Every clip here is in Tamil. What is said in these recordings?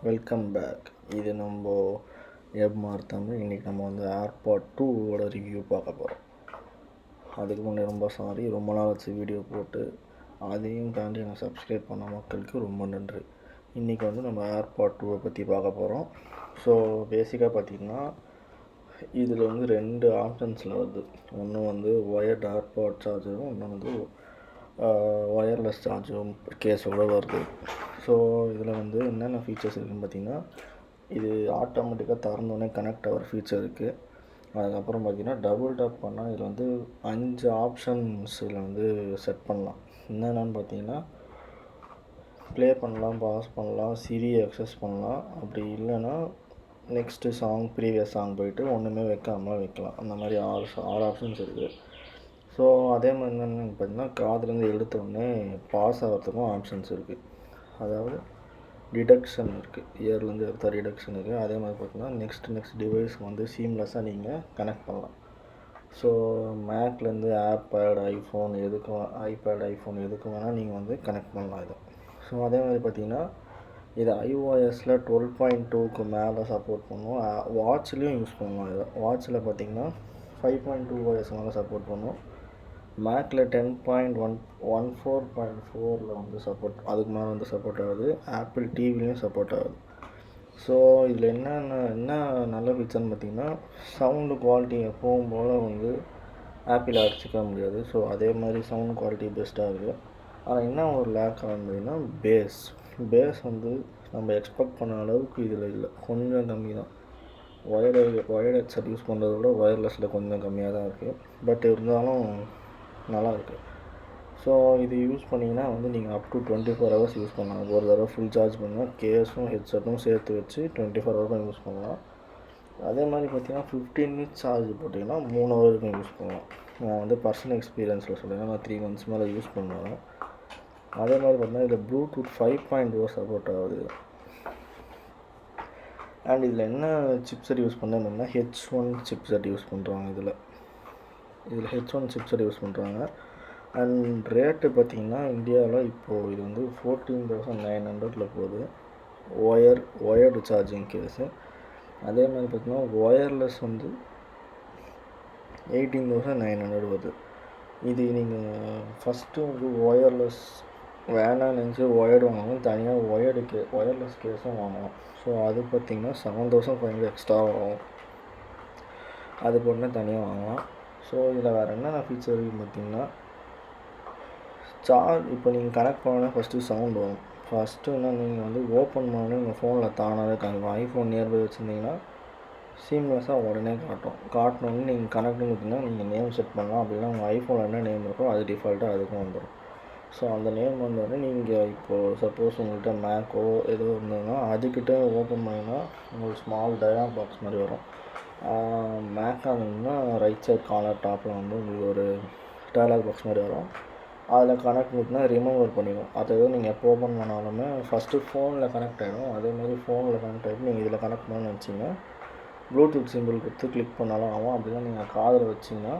Welcome back. இது நம்ம தமிழ். இன்றைக்கி நம்ம வந்து AirPod 2ஓட ரிவ்யூ பார்க்க போகிறோம். அதுக்கு முன்னே ரொம்ப சாரி, ரொம்ப நாள் வச்சு வீடியோ போட்டு அதையும் தாண்டி எனக்கு சப்ஸ்கிரைப் பண்ண மக்களுக்கு ரொம்ப நன்றி. இன்றைக்கி வந்து நம்ம AirPod 2 பற்றி பார்க்க போகிறோம். ஸோ பேசிக்காக பார்த்திங்கன்னா இதில் வந்து 2 ஆப்ஷன்ஸில் வருது. ஒன்று வந்து ஒயர்ட் AirPod சார்ஜரும், ஒன்று வந்து ஒயர்லெஸ் சார்ஜரும் கேஸோடு வருது. ஸோ இதில் வந்து என்னென்ன ஃபீச்சர்ஸ் இருக்குதுன்னு பார்த்திங்கன்னா, இது ஆட்டோமேட்டிக்காக திறந்தோடனே கனெக்ட் ஆகிற ஃபீச்சர் இருக்குது. அதுக்கப்புறம் பார்த்திங்கன்னா டபுள் டேப் பண்ணால் இதில் வந்து 5 ஆப்ஷன்ஸ் இதில் வந்து செட் பண்ணலாம். என்னென்னு பார்த்திங்கன்னா, ப்ளே பண்ணலாம், பாஸ் பண்ணலாம், சிரி அக்சஸ் பண்ணலாம். அப்படி இல்லைன்னா நெக்ஸ்ட்டு சாங், ப்ரீவியஸ் சாங் போய்ட்டு ஒன்றுமே வைக்காமல் வைக்கலாம். அந்த மாதிரி 6 ஆப்ஷன்ஸ் இருக்குது. ஸோ அதே மாதிரி என்னென்னு பார்த்திங்கன்னா, காதுலேருந்து எடுத்தோடனே பாஸ் ஆகிறதுக்கும் ஆப்ஷன்ஸ் இருக்குது. அதாவது டிடக்ஷன் இருக்குது, இயர்லேருந்து எடுத்தால் டிடக்ஷன் இருக்குது. அதே மாதிரி பார்த்திங்கன்னா நெக்ஸ்ட் டிவைஸ்க்கு வந்து சீம்லெஸ்ஸாக நீங்கள் கனெக்ட் பண்ணலாம். ஸோ மேக்லேருந்து ஆப்பேட், ஐஃபோன் எதுக்கு வேணால் நீங்கள் வந்து கனெக்ட் பண்ணலாம் இதை. ஸோ அதே மாதிரி பார்த்திங்கன்னா இது iOSல 12.2க்கு மேலே சப்போர்ட் பண்ணும். வாட்ச்லேயும் யூஸ் பண்ணுவோம். இதை வாட்சில் பார்த்திங்கன்னா 5.2 OS மேலே சப்போர்ட் பண்ணும். மேக்கில் 10.14.4ல் வந்து சப்போர்ட், அதுக்கு மேலே வந்து சப்போர்ட் ஆகுது. ஆப்பிள் டிவிலையும் சப்போர்ட் ஆகுது. ஸோ இதில் என்ன நல்ல ஃபீச்சர்னு பார்த்திங்கன்னா, சவுண்டு குவாலிட்டி எப்பவும் போல் வந்து ஆப்பிள் அடிச்சிக்க முடியாது. ஸோ அதே மாதிரி சவுண்ட் குவாலிட்டி பெஸ்ட்டாக இருக்குது. ஆனால் என்ன ஒரு லேக் ஆகுதுன்னு பார்த்திங்கன்னா, பேஸ் வந்து நம்ம எக்ஸ்பெக்ட் பண்ண அளவுக்கு இதில் இல்லை, கொஞ்சம் கம்மி தான். ஒயர்டு ஹெட்செட் யூஸ் பண்ணுறத விட ஒயர்லெஸில் கொஞ்சம் கம்மியாக தான் இருக்குது. பட் இருந்தாலும் நல்லா இருக்குது. ஸோ இது யூஸ் பண்ணிங்கன்னா வந்து நீங்கள் அப் டு 24 ஹவர்ஸ் யூஸ் பண்ணலாம். ஒரு தடவை ஃபுல் சார்ஜ் பண்ணால் கேஸும் ஹெட்செட்டும் சேர்த்து வச்சு 24 ஹவர்ஸும் யூஸ் பண்ணலாம். அதே மாதிரி பார்த்திங்கன்னா 15 மினிட்ஸ் சார்ஜ் போட்டிங்கன்னா 3 ஹவருக்கும் யூஸ் பண்ணலாம். நான் வந்து பர்சனல் எக்ஸ்பீரியன்ஸில் சொல்லுவேன், நான் 3 மந்த்ஸ் மேலே யூஸ் பண்ணுவேன். அதே மாதிரி பார்த்திங்கன்னா இதில் ப்ளூடூத் 5.0 சப்போர்ட் ஆகுது. அண்ட் இதில் என்ன சிப்செட் யூஸ் பண்ணேன்னா H1 சிப்செட் யூஸ் பண்ணுறாங்க. இதில் H1 சிப்செட் யூஸ் பண்ணுறாங்க. அண்ட் ரேட்டு பார்த்திங்கன்னா இந்தியாவில் இப்போது இது வந்து 14,900 போகுது ஒயர்டு சார்ஜிங் கேஸு. அதே மாதிரி பார்த்திங்கன்னா ஒயர்லெஸ் வந்து 18,900 வருது. இது நீங்கள் ஃபஸ்ட்டு வந்து ஒயர்லெஸ் வேணாம்னு நினச்சி ஒயர்டு வாங்கணும், தனியாக ஒயர்லெஸ் கேஸும் வாங்கலாம். ஸோ அது பார்த்திங்கன்னா 7,500 எக்ஸ்ட்ரா ஆகும். அது போட்டு தனியாக வாங்கலாம். ஸோ இதில் வேறு என்னென்ன ஃபீச்சர் இருக்குன்னு பார்த்திங்கன்னா, இப்போ நீங்கள் கனெக்ட் பண்ணோன்னா ஃபஸ்ட்டு சவுண்ட் வரும். ஃபஸ்ட்டு என்ன, நீங்கள் வந்து ஓப்பன் பண்ணோன்னே உங்கள் ஃபோனில் தானாகவே காமிக்கும். ஐஃபோன் நியர்பை வச்சுருந்தீங்கன்னா சீம்லெஸ்ஸாக உடனே காட்டினோடனே நீங்கள் கனெக்ட்னு கொடுத்தீங்கன்னா நீங்கள் நேம் செட் பண்ணலாம். அப்படின்னா உங்கள் ஐஃபோனில் என்ன நேம் இருக்கோ அது டிஃபால்ட்டாக அதுக்கும் வந்துடும். ஸோ அந்த நேம் வந்தோடனே நீங்கள் இப்போது சப்போஸ் உங்கள்கிட்ட மேக்கோ ஏதோ இருந்ததுன்னா அதுக்கிட்ட ஓப்பன் பண்ணிங்கன்னா உங்களுக்கு ஸ்மால் டயலாக் பாக்ஸ் மாதிரி வரும். மேக்காக இருந்ததுன்னா ரைட் சைட் கார்னர் டாப்பில் வந்து உங்களுக்கு ஒரு டயலாக் பாக்ஸ் மாதிரி வரும். அதில் கனெக்ட் கொடுத்தா ரிமூவர் பண்ணிடும். அதை நீங்கள் எப்போ ஓப்பன் பண்ணாலுமே ஃபஸ்ட்டு ஃபோனில் கனெக்ட் ஆகிடும். அதேமாதிரி ஃபோனில் கனெக்ட் ஆகிட்டு நீங்கள் இதில் கனெக்ட் பண்ணணும்னு நினச்சிங்கன்னா ப்ளூடூத் சிம்பிள் கொடுத்து கிளிக் பண்ணாலும் ஆகும். அப்படின்னா நீங்கள் காதில் வச்சிங்கன்னா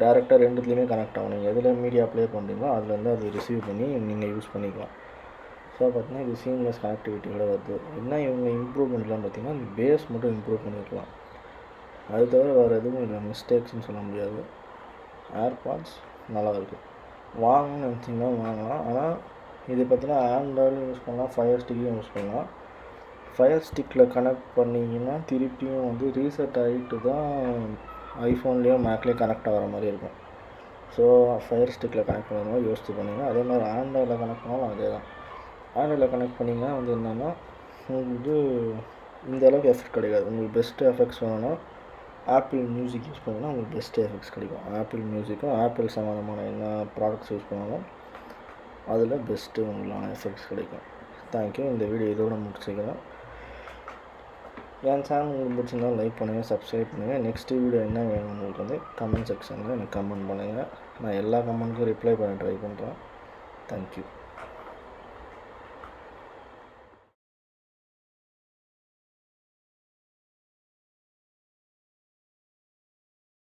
டேரெக்டாக ரெண்டுத்துலேயுமே கனெக்ட் ஆகும். நீங்கள் எதில் மீடியா ப்ளே பண்ணுறீங்களோ அதுலேருந்து அது ரிசீவ் பண்ணி நீங்கள் யூஸ் பண்ணிக்கலாம். ஸோ பார்த்திங்கன்னா இது சீம்லெஸ் கனெக்டிவிட்டியோட வருது. என்ன இவங்க இம்ப்ரூவ்மெண்ட்லாம் பார்த்திங்கன்னா இந்த பேஸ் மட்டும் இம்ப்ரூவ் பண்ணியிருக்கலாம். அது தவிர வேறு எதுவும் இல்லை, மிஸ்டேக்ஸ்னு சொல்ல முடியாது. ஏர்பாட்ஸ் நல்லாயிருக்கு, வாங்கணும்னு நினச்சிங்கன்னா வாங்கலாம். ஆனால் இது பார்த்திங்கன்னா ஆண்ட்ராய்டும் யூஸ் பண்ணலாம், ஃபயர் ஸ்டிக்கையும் யூஸ் பண்ணலாம். ஃபயர் ஸ்டிக்கில் கனெக்ட் பண்ணிங்கன்னா திருப்பியும் வந்து ரீசெட் ஆகிட்டு தான் ஐஃபோன்லேயும் மேக்லேயும் கனெக்ட் ஆகிற மாதிரி இருக்கும். ஸோ ஃபயர் ஸ்டிக்கில் கனெக்ட் பண்ணுற யோசிச்சு பண்ணிங்க. அதே மாதிரி ஆண்ட்ராய்டில் கனெக்ட் பண்ணாலும் அதே தான். ஆண்ட்ராய்டில் கனெக்ட் பண்ணிங்கன்னா வந்து என்னென்னா உங்களுக்கு இந்த அளவுக்கு எஃபெக்ட் கிடைக்காது. உங்களுக்கு பெஸ்ட்டு எஃபெக்ட்ஸ் வேணும்னா ஆப்பிள் மியூசிக் யூஸ் பண்ணிங்கன்னா உங்களுக்கு பெஸ்ட்டு எஃபெக்ட்ஸ் கிடைக்கும். ஆப்பிள் மியூசிக்கும் ஆப்பிள் சம்மந்தமான என்ன ப்ராடக்ட்ஸ் யூஸ் பண்ணாலும் அதில் பெஸ்ட்டு உங்களான எஃபெக்ட்ஸ் கிடைக்கும். தேங்க்யூ. இந்த வீடியோ இதோட முடிச்சுக்கிறேன். என் சேனல் உங்களுக்கு பிடிச்சிருந்தாலும் லைக் பண்ணுங்கள், சப்ஸ்கிரைப் பண்ணுங்கள். நெக்ஸ்ட்டு வீடியோ என்ன வேணும் உங்களுக்கு வந்து கமெண்ட் செக்ஷனில் எனக்கு கமெண்ட் பண்ணுங்கள். நான் எல்லா கமெண்ட்டுக்கும் ரிப்ளை பண்ண ட்ரை பண்ணுறேன். தேங்க்யூ.